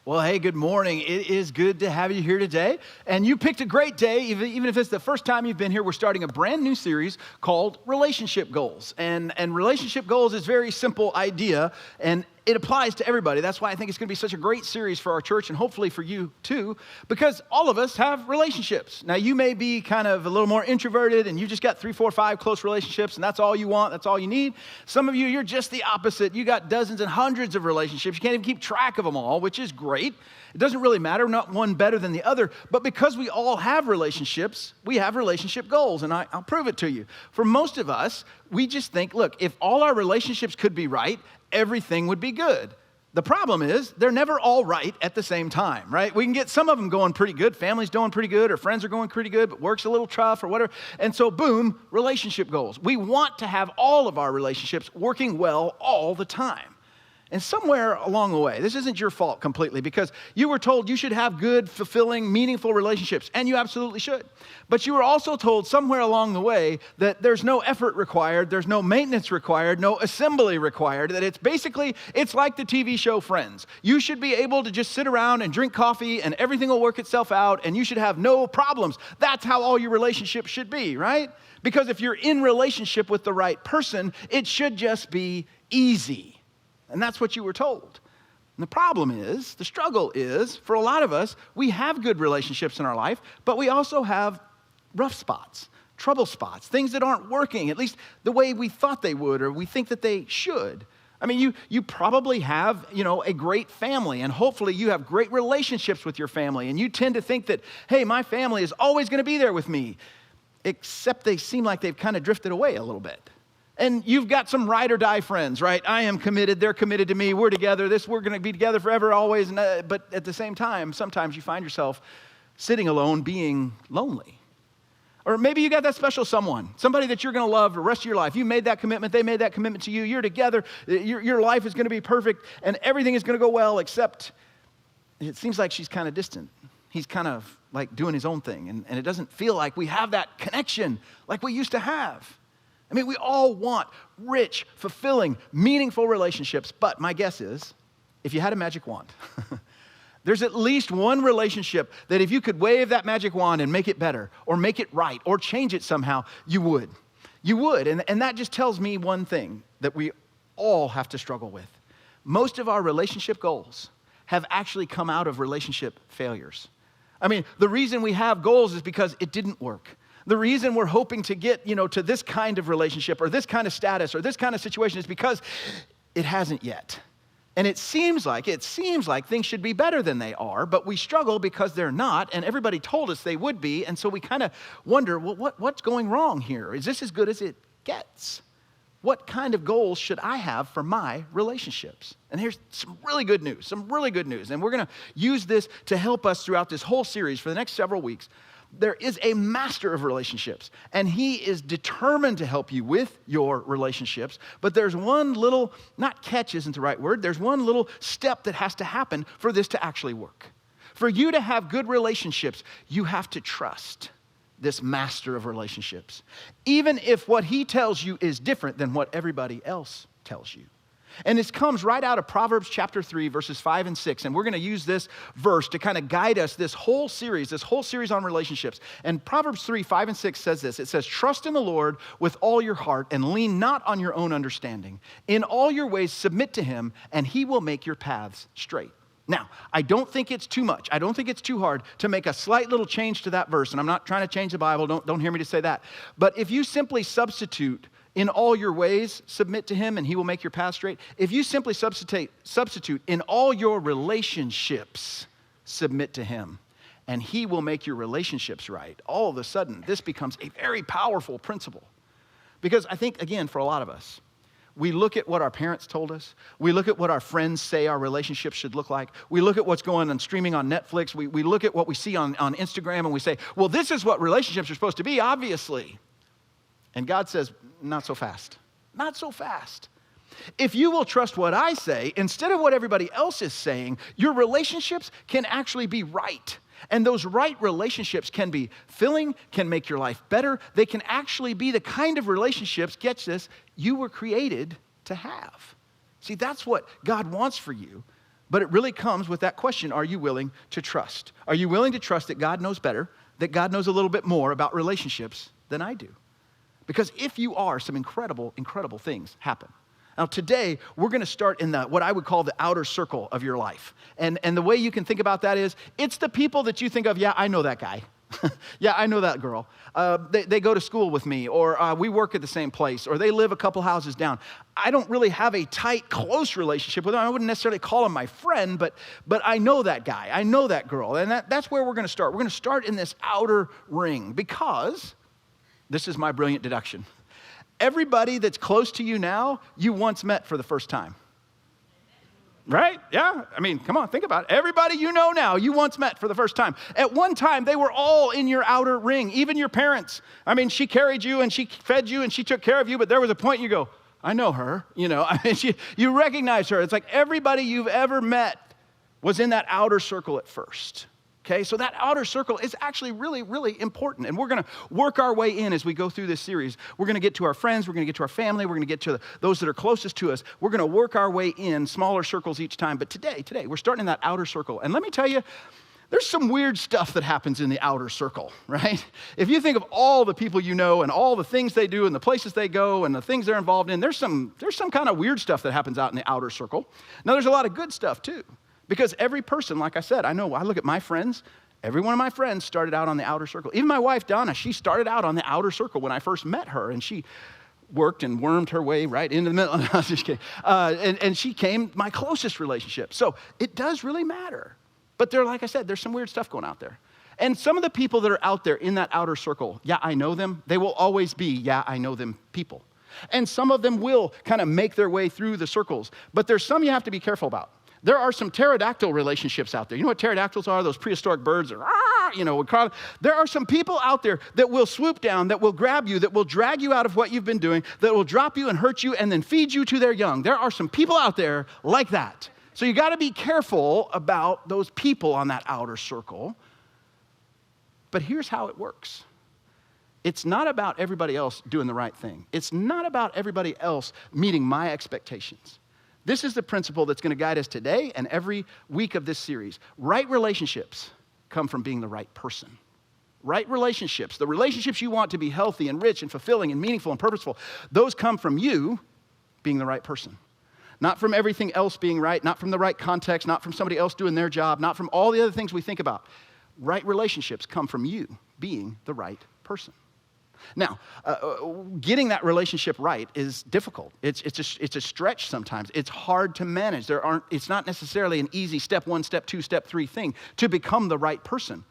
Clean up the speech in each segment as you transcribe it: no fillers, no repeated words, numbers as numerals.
Well, hey, good morning. It is good to have you here today. And you picked a great day. Even if it's the first time you've been here, we're starting a brand new series called Relationship Goals. And Relationship Goals is a very simple idea, and it applies to everybody. That's why I think it's going to be such a great series for our church and hopefully for you too, because all of us have relationships. Now, you may be kind of a little more introverted and you've just got 3, 4, 5 close relationships and that's all you want, that's all you need. Some of you, you're just the opposite. You got dozens and hundreds of relationships. You can't even keep track of them all, which is great. It doesn't really matter, not one better than the other, but because we all have relationships, we have relationship goals, and I'll prove it to you. For most of us, we just think, look, if all our relationships could be right, everything would be good. The problem is they're never all right at the same time, right? We can get some of them going pretty good. Family's doing pretty good, or friends are going pretty good, but work's a little tough or whatever. And so boom, relationship goals. We want to have all of our relationships working well all the time. And somewhere along the way, this isn't your fault completely, because you were told you should have good, fulfilling, meaningful relationships, and you absolutely should. But you were also told somewhere along the way that there's no effort required, there's no maintenance required, no assembly required, that it's like the TV show Friends. You should be able to just sit around and drink coffee and everything will work itself out and you should have no problems. That's how all your relationships should be, right? Because if you're in relationship with the right person, it should just be easy. And that's what you were told. And the problem is, the struggle is, for a lot of us, we have good relationships in our life, but we also have rough spots, trouble spots, things that aren't working, at least the way we thought they would or we think that they should. I mean, you probably have, a great family, and hopefully you have great relationships with your family, and you tend to think that, hey, my family is always going to be there with me, except they seem like they've kind of drifted away a little bit. And you've got some ride or die friends, right? I am committed, they're committed to me, we're together, we're going to be together forever, always. But at the same time, sometimes you find yourself sitting alone, being lonely. Or maybe you got that special someone, somebody that you're going to love the rest of your life. You made that commitment, they made that commitment to you, you're together, your life is going to be perfect, and everything is going to go well, except it seems like she's kind of distant. He's kind of like doing his own thing, and it doesn't feel like we have that connection like we used to have. I mean, we all want rich, fulfilling, meaningful relationships, but my guess is, if you had a magic wand, there's at least one relationship that if you could wave that magic wand and make it better, or make it right, or change it somehow, you would. You would, and that just tells me one thing that we all have to struggle with. Most of our relationship goals have actually come out of relationship failures. I mean, the reason we have goals is because it didn't work. The reason we're hoping to get, to this kind of relationship or this kind of status or this kind of situation is because it hasn't yet. And it seems like things should be better than they are, but we struggle because they're not, and everybody told us they would be, and so we kind of wonder, well, what's going wrong here? Is this as good as it gets? What kind of goals should I have for my relationships? And here's some really good news, and we're going to use this to help us throughout this whole series for the next several weeks. There is a master of relationships, and he is determined to help you with your relationships, but there's one little, not catch isn't the right word, there's one little step that has to happen for this to actually work. For you to have good relationships, you have to trust this master of relationships, even if what he tells you is different than what everybody else tells you. And this comes right out of Proverbs chapter 3, verses 5 and 6. And we're going to use this verse to kind of guide us this whole series on relationships. And Proverbs 3, 5 and 6 says this. It says, trust in the Lord with all your heart and lean not on your own understanding. In all your ways submit to him, and he will make your paths straight. Now, I don't think it's too much. I don't think it's too hard to make a slight little change to that verse. And I'm not trying to change the Bible. Don't hear me to say that. But if you simply substitute in all your ways, submit to him, and he will make your path straight. If you simply substitute in all your relationships, submit to him, and he will make your relationships right. All of a sudden, this becomes a very powerful principle. Because I think, again, for a lot of us, we look at what our parents told us. We look at what our friends say our relationships should look like. We look at what's going on streaming on Netflix. We look at what we see on Instagram, and we say, well, this is what relationships are supposed to be, obviously. And God says, not so fast. Not so fast. If you will trust what I say, instead of what everybody else is saying, your relationships can actually be right. And those right relationships can be filling, can make your life better. They can actually be the kind of relationships, get this, you were created to have. See, that's what God wants for you. But it really comes with that question, are you willing to trust? Are you willing to trust that God knows better, that God knows a little bit more about relationships than I do? Because if you are, some incredible, incredible things happen. Now today, we're gonna start in what I would call the outer circle of your life. And the way you can think about that is, it's the people that you think of, yeah, I know that guy. Yeah, I know that girl. They go to school with me, or we work at the same place, or they live a couple houses down. I don't really have a tight, close relationship with them. I wouldn't necessarily call him my friend, but I know that guy. I know that girl. And that's where we're gonna start. We're gonna start in this outer ring because, this is my brilliant deduction, everybody that's close to you now, you once met for the first time. Right? Yeah? I mean, come on, think about it. Everybody you know now, you once met for the first time. At one time, they were all in your outer ring, even your parents. I mean, she carried you and she fed you and she took care of you, but there was a point you go, I know her. I mean, you recognize her. It's like everybody you've ever met was in that outer circle at first. Okay, so that outer circle is actually really, really important. And we're going to work our way in as we go through this series. We're going to get to our friends. We're going to get to our family. We're going to get to those that are closest to us. We're going to work our way in smaller circles each time. But today, we're starting in that outer circle. And let me tell you, there's some weird stuff that happens in the outer circle, right? If you think of all the people you know and all the things they do and the places they go and the things they're involved in, there's some kind of weird stuff that happens out in the outer circle. Now, there's a lot of good stuff too. Because every person, like I said, I look at my friends, every one of my friends started out on the outer circle. Even my wife, Donna, she started out on the outer circle when I first met her, and she worked and wormed her way right into the middle. No, I was just kidding. And she became my closest relationship. So it does really matter. But like I said, there's some weird stuff going out there. And some of the people that are out there in that outer circle, yeah, I know them. They will always be, yeah, I know them people. And some of them will kind of make their way through the circles. But there's some you have to be careful about. There are some pterodactyl relationships out there. You know what pterodactyls are? Those prehistoric birds. There are some people out there that will swoop down, that will grab you, that will drag you out of what you've been doing, that will drop you and hurt you and then feed you to their young. There are some people out there like that. So you got to be careful about those people on that outer circle. But here's how it works. It's not about everybody else doing the right thing. It's not about everybody else meeting my expectations. This is the principle that's going to guide us today and every week of this series. Right relationships come from being the right person. Right relationships, the relationships you want to be healthy and rich and fulfilling and meaningful and purposeful, those come from you being the right person. Not from everything else being right, not from the right context, not from somebody else doing their job, not from all the other things we think about. Right relationships come from you being the right person. Now, getting that relationship right is difficult. It's a stretch sometimes. It's hard to manage. It's not necessarily an easy step 1, step 2, step 3 thing to become the right person.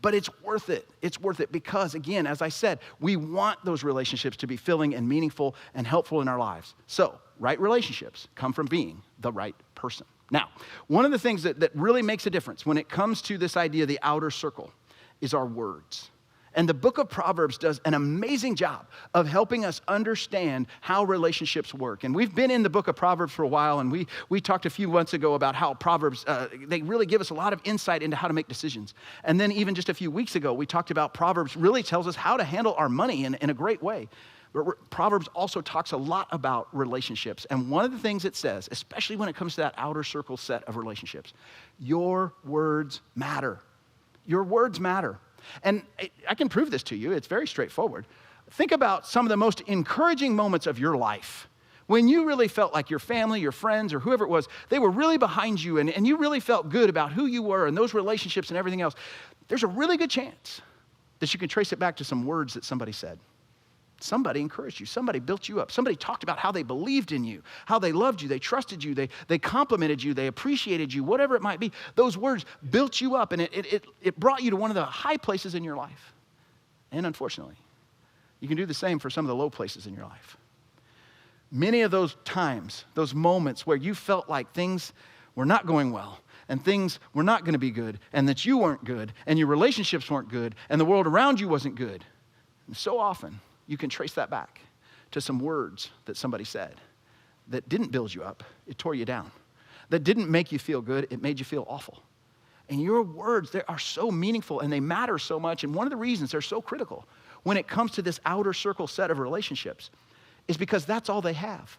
But it's worth it. It's worth it because, again, as I said, we want those relationships to be filling and meaningful and helpful in our lives. So, right relationships come from being the right person. Now, one of the things that really makes a difference when it comes to this idea of the outer circle is our words. And the book of Proverbs does an amazing job of helping us understand how relationships work. And we've been in the book of Proverbs for a while, and we talked a few months ago about how Proverbs, they really give us a lot of insight into how to make decisions. And then even just a few weeks ago, we talked about Proverbs really tells us how to handle our money in a great way. But Proverbs also talks a lot about relationships. And one of the things it says, especially when it comes to that outer circle set of relationships, your words matter. Your words matter. And I can prove this to you. It's very straightforward. Think about some of the most encouraging moments of your life when you really felt like your family, your friends, or whoever it was, they were really behind you and you really felt good about who you were and those relationships and everything else. There's a really good chance that you can trace it back to some words that somebody said. Somebody encouraged you. Somebody built you up. Somebody talked about how they believed in you, how they loved you, they trusted you, they complimented you, they appreciated you, whatever it might be. Those words built you up, and it brought you to one of the high places in your life. And unfortunately, you can do the same for some of the low places in your life. Many of those times, those moments where you felt like things were not going well, and things were not going to be good, and that you weren't good, and your relationships weren't good, and the world around you wasn't good. And so often, you can trace that back to some words that somebody said that didn't build you up, it tore you down. That didn't make you feel good, it made you feel awful. And your words, they are so meaningful and they matter so much. And one of the reasons they're so critical when it comes to this outer circle set of relationships is because that's all they have.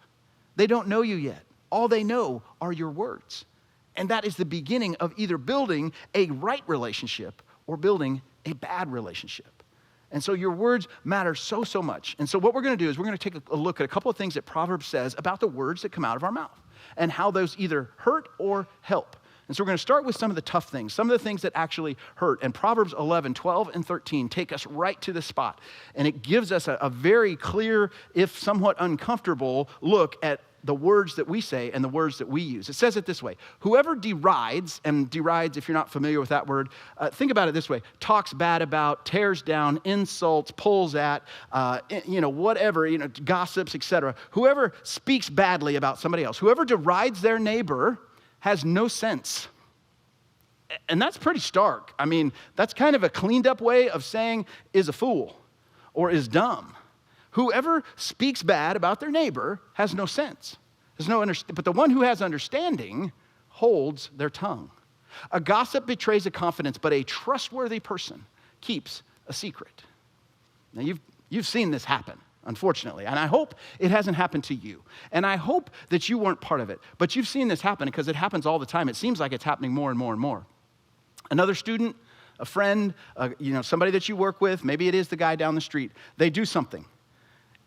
They don't know you yet. All they know are your words. And that is the beginning of either building a right relationship or building a bad relationship. And so your words matter so, so much. And so what we're going to do is we're going to take a look at a couple of things that Proverbs says about the words that come out of our mouth and how those either hurt or help. And so we're going to start with some of the tough things, some of the things that actually hurt. And Proverbs 11, 12, and 13 take us right to the spot. And it gives us a very clear, if somewhat uncomfortable, look at the words that we say and the words that we use. It says it this way: whoever derides, and derides, if you're not familiar with that word, think about it this way: talks bad about, tears down, insults, pulls at, whatever, gossips, etc. Whoever speaks badly about somebody else, whoever derides their neighbor has no sense. And that's pretty stark. I mean, that's kind of a cleaned up way of saying is a fool or is dumb. Whoever speaks bad about their neighbor has no sense. But the one who has understanding holds their tongue. A gossip betrays a confidence, but a trustworthy person keeps a secret. Now, you've seen this happen, unfortunately, and I hope it hasn't happened to you. And I hope that you weren't part of it, but you've seen this happen because it happens all the time. It seems like it's happening more and more and more. Another student, a friend, somebody that you work with, maybe it is the guy down the street, they do something.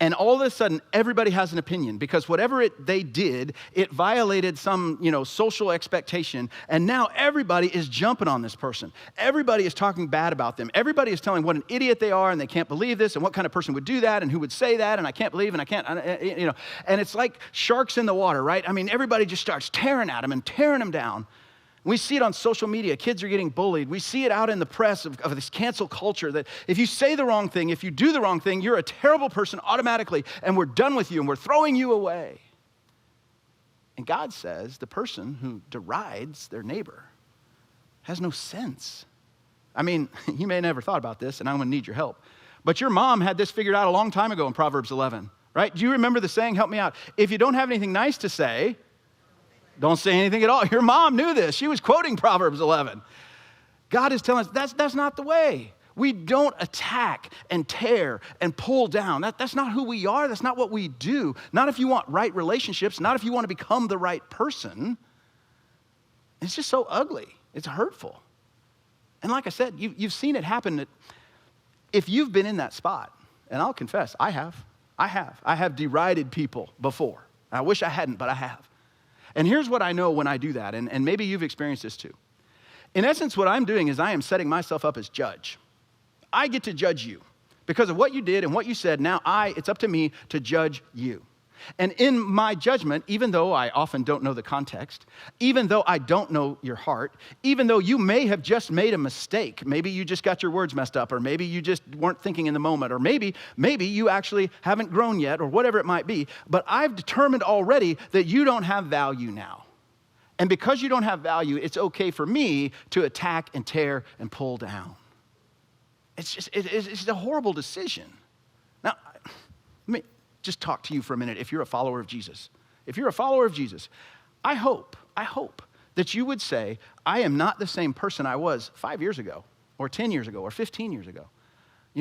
And all of a sudden, everybody has an opinion because whatever they did, it violated some, social expectation. And now everybody is jumping on this person. Everybody is talking bad about them. Everybody is telling what an idiot they are and they can't believe this and what kind of person would do that and who would say that and I can't believe and I can't, And it's like sharks in the water, right? I mean, everybody just starts tearing at them and tearing them down. We see it on social media. Kids are getting bullied. We see it out in the press of this cancel culture that if you say the wrong thing, if you do the wrong thing, you're a terrible person automatically, and we're done with you, and we're throwing you away. And God says the person who derides their neighbor has no sense. I mean, you may have never thought about this, and I'm going to need your help. But your mom had this figured out a long time ago in Proverbs 11, right? Do you remember the saying? Help me out. If you don't have anything nice to say, don't say anything at all. Your mom knew this. She was quoting Proverbs 11. God is telling us that's not the way. We don't attack and tear and pull down. That's not who we are. That's not what we do. Not if you want right relationships. Not if you want to become the right person. It's just so ugly. It's hurtful. And like I said, you've seen it happen. If you've been in that spot, and I'll confess, I have. I have derided people before. I wish I hadn't, but I have. And here's what I know when I do that, and maybe you've experienced this too. In essence, what I'm doing is I am setting myself up as judge. I get to judge you. Because of what you did and what you said, now it's up to me to judge you. And in my judgment, even though I often don't know the context, even though I don't know your heart, even though you may have just made a mistake, maybe you just got your words messed up, or maybe you just weren't thinking in the moment, or maybe you actually haven't grown yet, or whatever it might be, but I've determined already that you don't have value now. And because you don't have value, it's okay for me to attack and tear and pull down. It's a horrible decision. Now, let me just talk to you for a minute if you're a follower of Jesus. If you're a follower of Jesus, I hope that you would say, I am not the same person I was 5 years ago, or 10 years ago, or 15 years ago.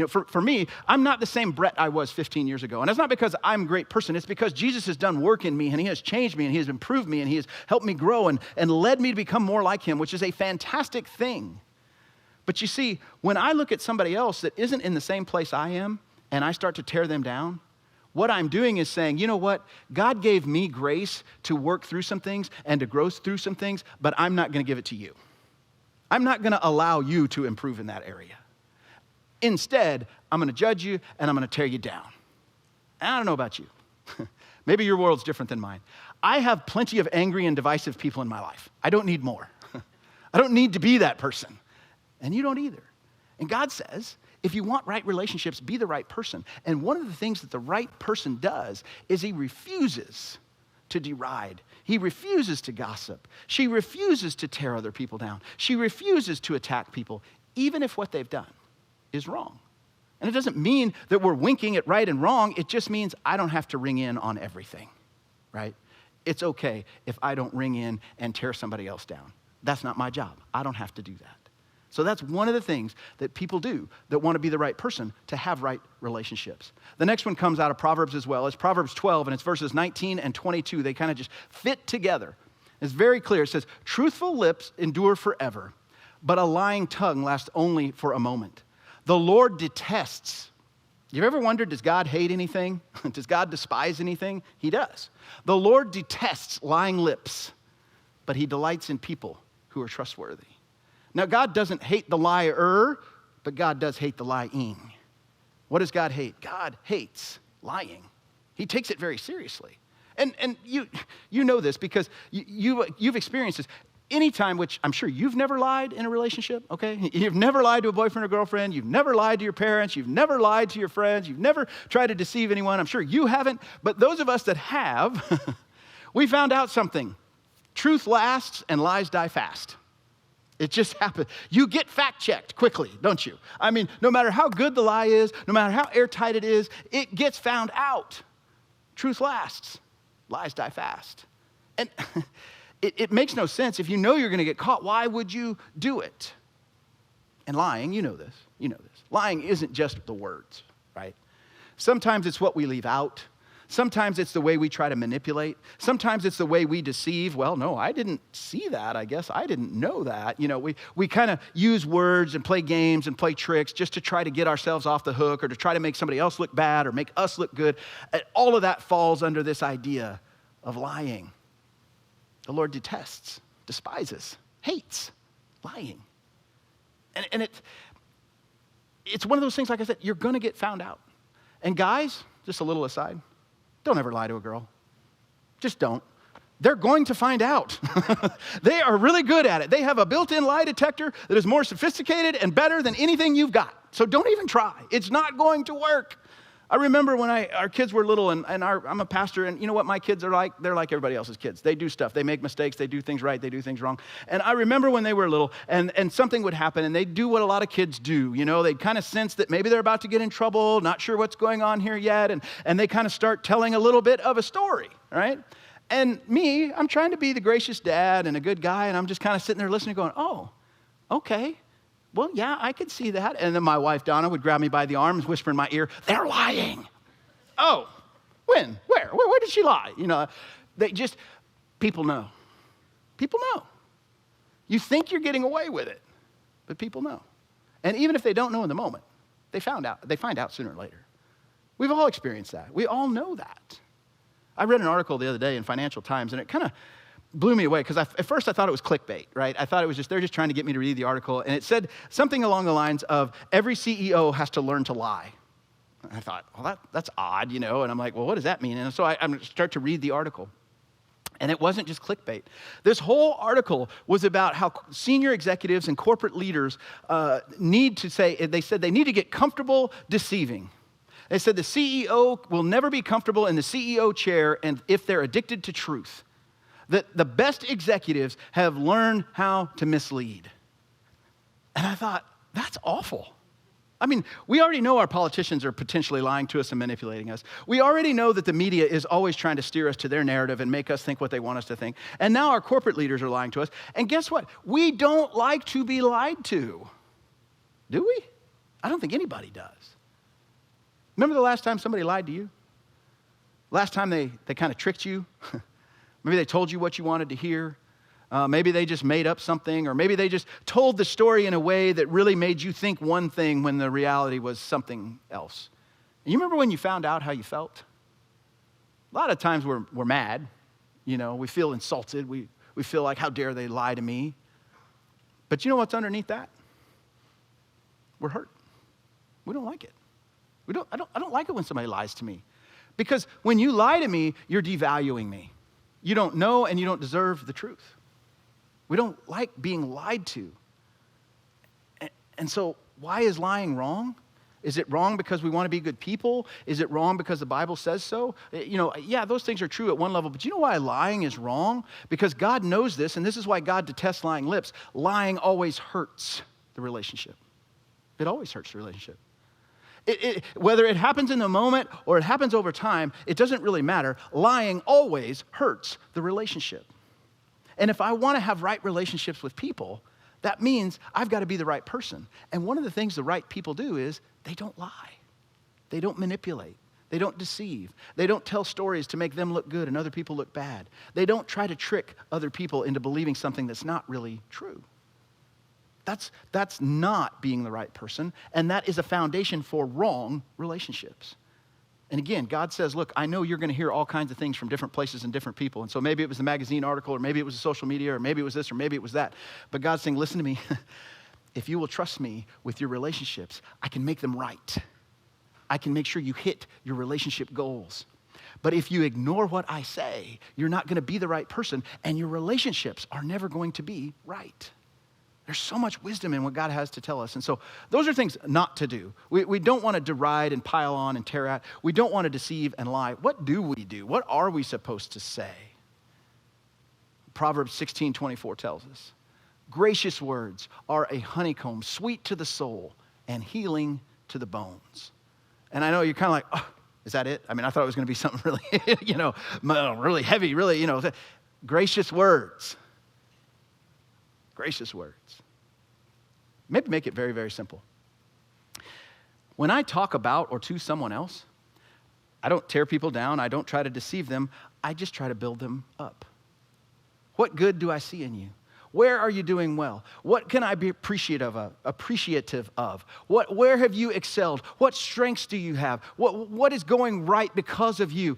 For me, I'm not the same Brett I was 15 years ago. And it's not because I'm a great person. It's because Jesus has done work in me, and he has changed me, and he has improved me, and he has helped me grow and led me to become more like him, which is a fantastic thing. But you see, when I look at somebody else that isn't in the same place I am, and I start to tear them down, what I'm doing is saying, you know what? God gave me grace to work through some things and to grow through some things, but I'm not going to give it to you. I'm not going to allow you to improve in that area. Instead, I'm going to judge you and I'm going to tear you down. And I don't know about you. Maybe your world's different than mine. I have plenty of angry and divisive people in my life. I don't need more. I don't need to be that person. And you don't either. And God says, if you want right relationships, be the right person. And one of the things that the right person does is he refuses to deride. He refuses to gossip. She refuses to tear other people down. She refuses to attack people, even if what they've done is wrong. And it doesn't mean that we're winking at right and wrong. It just means I don't have to ring in on everything, right? It's okay if I don't ring in and tear somebody else down. That's not my job. I don't have to do that. So that's one of the things that people do that want to be the right person to have right relationships. The next one comes out of Proverbs as well. It's Proverbs 12, and it's verses 19 and 22. They kind of just fit together. It's very clear. It says, truthful lips endure forever, but a lying tongue lasts only for a moment. The Lord detests. You've ever wondered, does God hate anything? Does God despise anything? He does. The Lord detests lying lips, but he delights in people who are trustworthy. Now, God doesn't hate the liar, but God does hate the lying. What does God hate? God hates lying. He takes it very seriously. And you know this because you've experienced this. Anytime, which I'm sure you've never lied in a relationship, okay? You've never lied to a boyfriend or girlfriend. You've never lied to your parents. You've never lied to your friends. You've never tried to deceive anyone. I'm sure you haven't. But those of us that have, we found out something. Truth lasts and lies die fast. It just happens. You get fact-checked quickly, don't you? I mean, no matter how good the lie is, no matter how airtight it is, it gets found out. Truth lasts. Lies die fast. And it makes no sense. If you know you're going to get caught, why would you do it? And lying, you know this. Lying isn't just the words, right? Sometimes it's what we leave out. Sometimes it's the way we try to manipulate. Sometimes it's the way we deceive. Well, no, I didn't see that, I guess. I didn't know that. We kind of use words and play games and play tricks just to try to get ourselves off the hook or to try to make somebody else look bad or make us look good. And all of that falls under this idea of lying. The Lord detests, despises, hates lying. And it's one of those things, like I said, you're going to get found out. And guys, just a little aside, don't ever lie to a girl. Just don't. They're going to find out. They are really good at it. They have a built-in lie detector that is more sophisticated and better than anything you've got. So don't even try. It's not going to work. I remember when our kids were little, and I'm a pastor, and you know what my kids are like? They're like everybody else's kids. They do stuff. They make mistakes. They do things right. They do things wrong. And I remember when they were little, and something would happen, and they'd do what a lot of kids do. They'd kind of sense that maybe they're about to get in trouble, not sure what's going on here yet, and they kind of start telling a little bit of a story, right? And me, I'm trying to be the gracious dad and a good guy, and I'm just kind of sitting there listening going, oh, okay. Well, yeah, I could see that. And then my wife, Donna, would grab me by the arm and whisper in my ear, they're lying. Oh, when? Where? Where did she lie? People know. People know. You think you're getting away with it, but people know. And even if they don't know in the moment, they find out sooner or later. We've all experienced that. We all know that. I read an article the other day in Financial Times, and it kind of blew me away because at first I thought it was clickbait, right? I thought it was they're just trying to get me to read the article. And it said something along the lines of every CEO has to learn to lie. And I thought, well, that's odd, And I'm like, well, what does that mean? And so I start to read the article. And it wasn't just clickbait. This whole article was about how senior executives and corporate leaders need to get comfortable deceiving. They said the CEO will never be comfortable in the CEO chair and if they're addicted to truth. That the best executives have learned how to mislead. And I thought, that's awful. I mean, we already know our politicians are potentially lying to us and manipulating us. We already know that the media is always trying to steer us to their narrative and make us think what they want us to think. And now our corporate leaders are lying to us. And guess what? We don't like to be lied to. Do we? I don't think anybody does. Remember the last time somebody lied to you? Last time they kind of tricked you? Maybe they told you what you wanted to hear. Maybe they just made up something, or maybe they just told the story in a way that really made you think one thing when the reality was something else. And you remember when you found out how you felt? A lot of times we're mad. We feel insulted. We feel like, how dare they lie to me? But you know what's underneath that? We're hurt. We don't like it. I don't like it when somebody lies to me. Because when you lie to me, you're devaluing me. You don't know and you don't deserve the truth. We don't like being lied to. And so why is lying wrong? Is it wrong because we want to be good people? Is it wrong because the Bible says so? Yeah, those things are true at one level, but you know why lying is wrong? Because God knows this, and this is why God detests lying lips. Lying always hurts the relationship. It always hurts the relationship. Whether it happens in the moment or it happens over time, it doesn't really matter. Lying always hurts the relationship. And if I want to have right relationships with people, that means I've got to be the right person. And one of the things the right people do is they don't lie. They don't manipulate. They don't deceive. They don't tell stories to make them look good and other people look bad. They don't try to trick other people into believing something that's not really true. That's not being the right person, and that is a foundation for wrong relationships. And again, God says, look, I know you're going to hear all kinds of things from different places and different people. And so maybe it was the magazine article, or maybe it was the social media, or maybe it was this, or maybe it was that. But God's saying, listen to me. If you will trust me with your relationships, I can make them right. I can make sure you hit your relationship goals. But if you ignore what I say, you're not going to be the right person, and your relationships are never going to be right. There's so much wisdom in what God has to tell us. And so those are things not to do. We don't want to deride and pile on and tear at. We don't want to deceive and lie. What do we do? What are we supposed to say? Proverbs 16:24 tells us, gracious words are a honeycomb, sweet to the soul and healing to the bones. And I know you're kind of like, oh, is that it? I mean, I thought it was going to be something really, really heavy, really, gracious words. Gracious words. Maybe make it very, very simple. When I talk about or to someone else, I don't tear people down. I don't try to deceive them. I just try to build them up. What good do I see in you? Where are you doing well? What can I be appreciative of? Where have you excelled? What strengths do you have? What is going right because of you?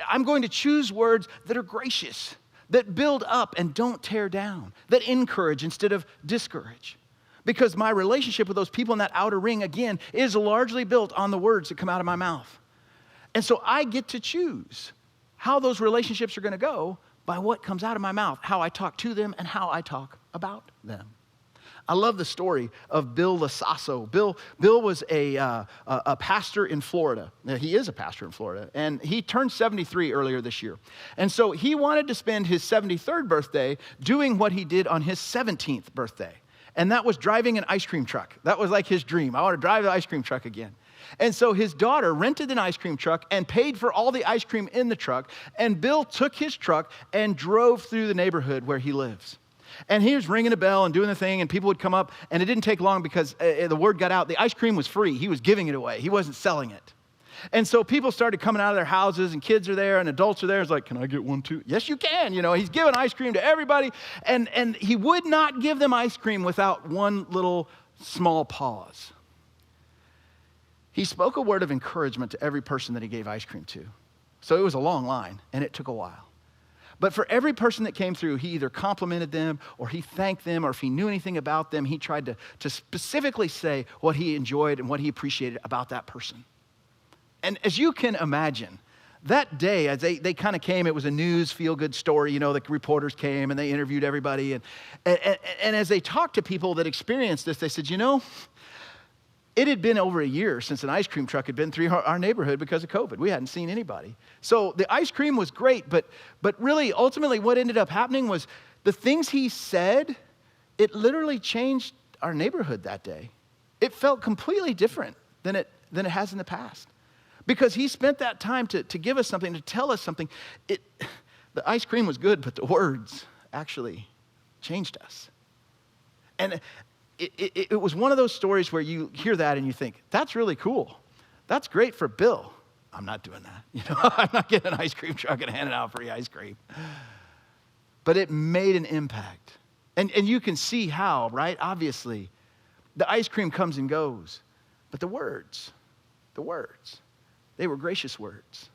I'm going to choose words that are gracious, that build up and don't tear down, that encourage instead of discourage. Because my relationship with those people in that outer ring, again, is largely built on the words that come out of my mouth. And so I get to choose how those relationships are going to go by what comes out of my mouth, how I talk to them and how I talk about them. I love the story of Bill Lasasso. Bill was a pastor in Florida. Now, he is a pastor in Florida, and he turned 73 earlier this year. And so he wanted to spend his 73rd birthday doing what he did on his 17th birthday, and that was driving an ice cream truck. That was like his dream. I want to drive the ice cream truck again. And so his daughter rented an ice cream truck and paid for all the ice cream in the truck, and Bill took his truck and drove through the neighborhood where he lives. And he was ringing a bell and doing the thing, and people would come up, and it didn't take long because the word got out. The ice cream was free. He was giving it away. He wasn't selling it. And so people started coming out of their houses, and kids are there, and adults are there. It's like, can I get one too? Yes, you can. He's giving ice cream to everybody. And he would not give them ice cream without one little small pause. He spoke a word of encouragement to every person that he gave ice cream to. So it was a long line, and it took a while. But for every person that came through, he either complimented them or he thanked them, or if he knew anything about them, he tried to specifically say what he enjoyed and what he appreciated about that person. And as you can imagine, that day, as they kind of came, it was a news feel-good story. The reporters came and they interviewed everybody. And as they talked to people that experienced this, they said, it had been over a year since an ice cream truck had been through our neighborhood because of COVID. We hadn't seen anybody. So the ice cream was great, but really, ultimately, what ended up happening was the things he said, it literally changed our neighborhood that day. It felt completely different than it has in the past. Because he spent that time to give us something, to tell us something. The ice cream was good, but the words actually changed us. And it was one of those stories where you hear that and you think, that's really cool. That's great for Bill. I'm not doing that. I'm not getting an ice cream truck and handing out free ice cream. But it made an impact. And you can see how, right? Obviously, the ice cream comes and goes. But the words, they were gracious words.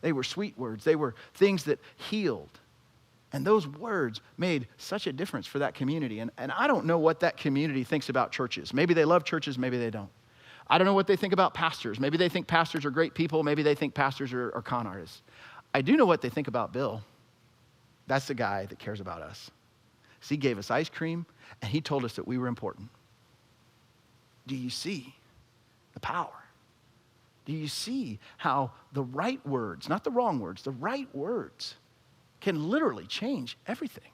They were sweet words. They were things that healed. And those words made such a difference for that community. And I don't know what that community thinks about churches. Maybe they love churches, maybe they don't. I don't know what they think about pastors. Maybe they think pastors are great people. Maybe they think pastors are con artists. I do know what they think about Bill. That's the guy that cares about us. So he gave us ice cream, and he told us that we were important. Do you see the power? Do you see how the right words, not the wrong words, the right words can literally change everything?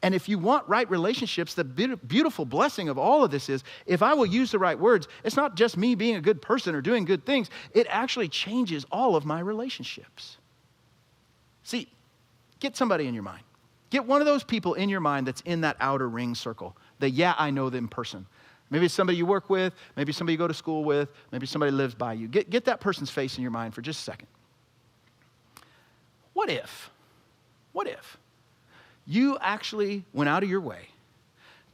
And if you want right relationships, the beautiful blessing of all of this is, if I will use the right words, it's not just me being a good person or doing good things. It actually changes all of my relationships. See, get somebody in your mind. Get one of those people in your mind that's in that outer ring circle. I know them person. Maybe it's somebody you work with, maybe somebody you go to school with, maybe somebody lives by you. Get that person's face in your mind for just a second. What if you actually went out of your way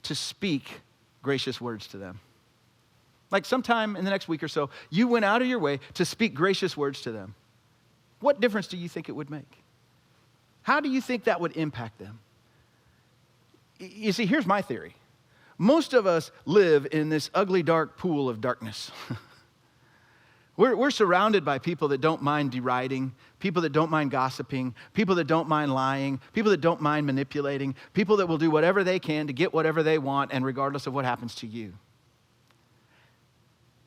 to speak gracious words to them? Like sometime in the next week or so, you went out of your way to speak gracious words to them. What difference do you think it would make? How do you think that would impact them? You see, here's my theory. Most of us live in this ugly, dark pool of darkness. We're surrounded by people that don't mind deriding, people that don't mind gossiping, people that don't mind lying, people that don't mind manipulating, people that will do whatever they can to get whatever they want, and regardless of what happens to you.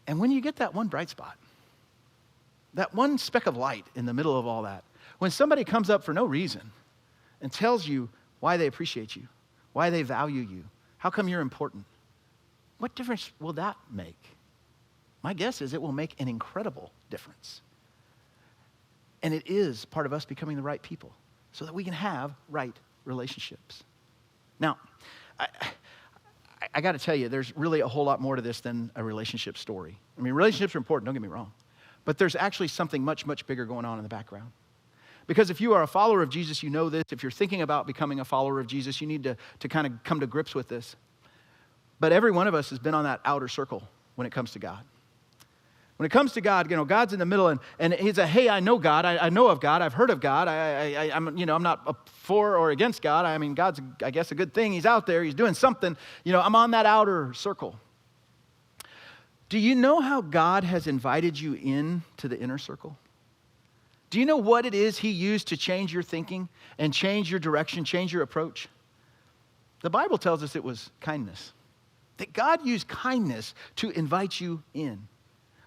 And when you get that one bright spot, that one speck of light in the middle of all that, when somebody comes up for no reason and tells you why they appreciate you, why they value you, how come you're important, what difference will that make? My guess is it will make an incredible difference. And it is part of us becoming the right people so that we can have right relationships. Now, I got to tell you, there's really a whole lot more to this than a relationship story. I mean, relationships are important, don't get me wrong. But there's actually something much, much bigger going on in the background. Because if you are a follower of Jesus, you know this. If you're thinking about becoming a follower of Jesus, you need to kind of come to grips with this. But every one of us has been on that outer circle when it comes to God. When it comes to God, God's in the middle, and he's hey, I know God, I know of God, I've heard of God, I'm not for or against God. I mean, God's, I guess, a good thing. He's out there, he's doing something. I'm on that outer circle. Do you know how God has invited you in to the inner circle? Do you know what it is he used to change your thinking and change your direction, change your approach? The Bible tells us it was kindness. That God used kindness to invite you in.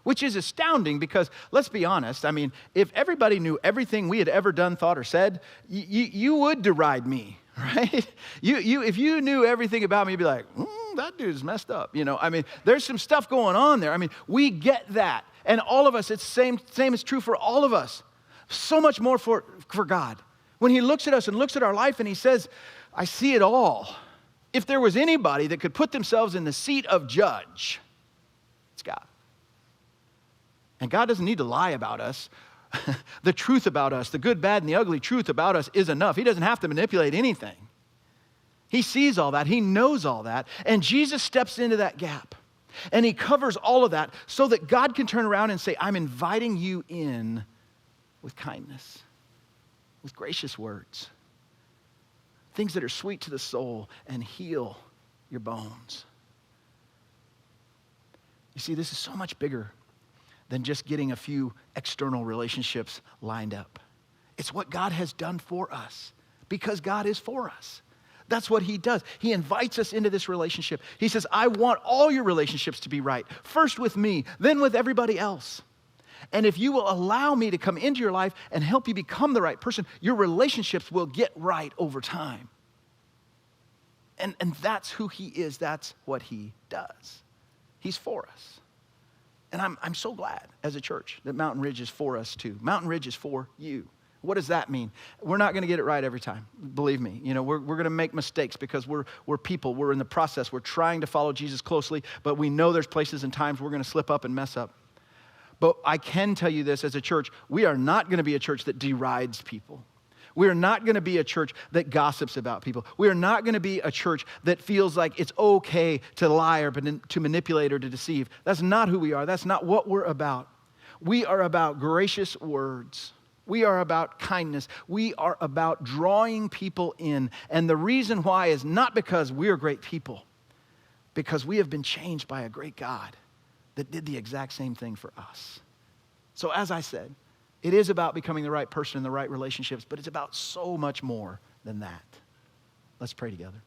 Which is astounding because, let's be honest, I mean, if everybody knew everything we had ever done, thought, or said, you would deride me, right? If you knew everything about me, you'd be like, that dude's messed up. I mean, there's some stuff going on there. I mean, we get that. And all of us, it's same is true for all of us. So much more for God. When he looks at us and looks at our life and he says, I see it all. If there was anybody that could put themselves in the seat of judge, it's God. And God doesn't need to lie about us. The truth about us, the good, bad, and the ugly truth about us is enough. He doesn't have to manipulate anything. He sees all that. He knows all that. And Jesus steps into that gap. And he covers all of that so that God can turn around and say, I'm inviting you in with kindness, with gracious words, things that are sweet to the soul and heal your bones. You see, this is so much bigger than just getting a few external relationships lined up. It's what God has done for us because God is for us. That's what he does. He invites us into this relationship. He says, I want all your relationships to be right. First with me, then with everybody else. And if you will allow me to come into your life and help you become the right person, your relationships will get right over time. And that's who he is. That's what he does. He's for us. And I'm so glad as a church that Mountain Ridge is for us too. Mountain Ridge is for you. What does that mean? We're not going to get it right every time. Believe me. We're going to make mistakes because we're people. We're in the process. We're trying to follow Jesus closely, but we know there's places and times we're going to slip up and mess up. But I can tell you this as a church, we are not going to be a church that derides people. We are not going to be a church that gossips about people. We are not going to be a church that feels like it's okay to lie or to manipulate or to deceive. That's not who we are. That's not what we're about. We are about gracious words. We are about kindness. We are about drawing people in. And the reason why is not because we're great people, because we have been changed by a great God that did the exact same thing for us. So as I said, it is about becoming the right person in the right relationships, but it's about so much more than that. Let's pray together.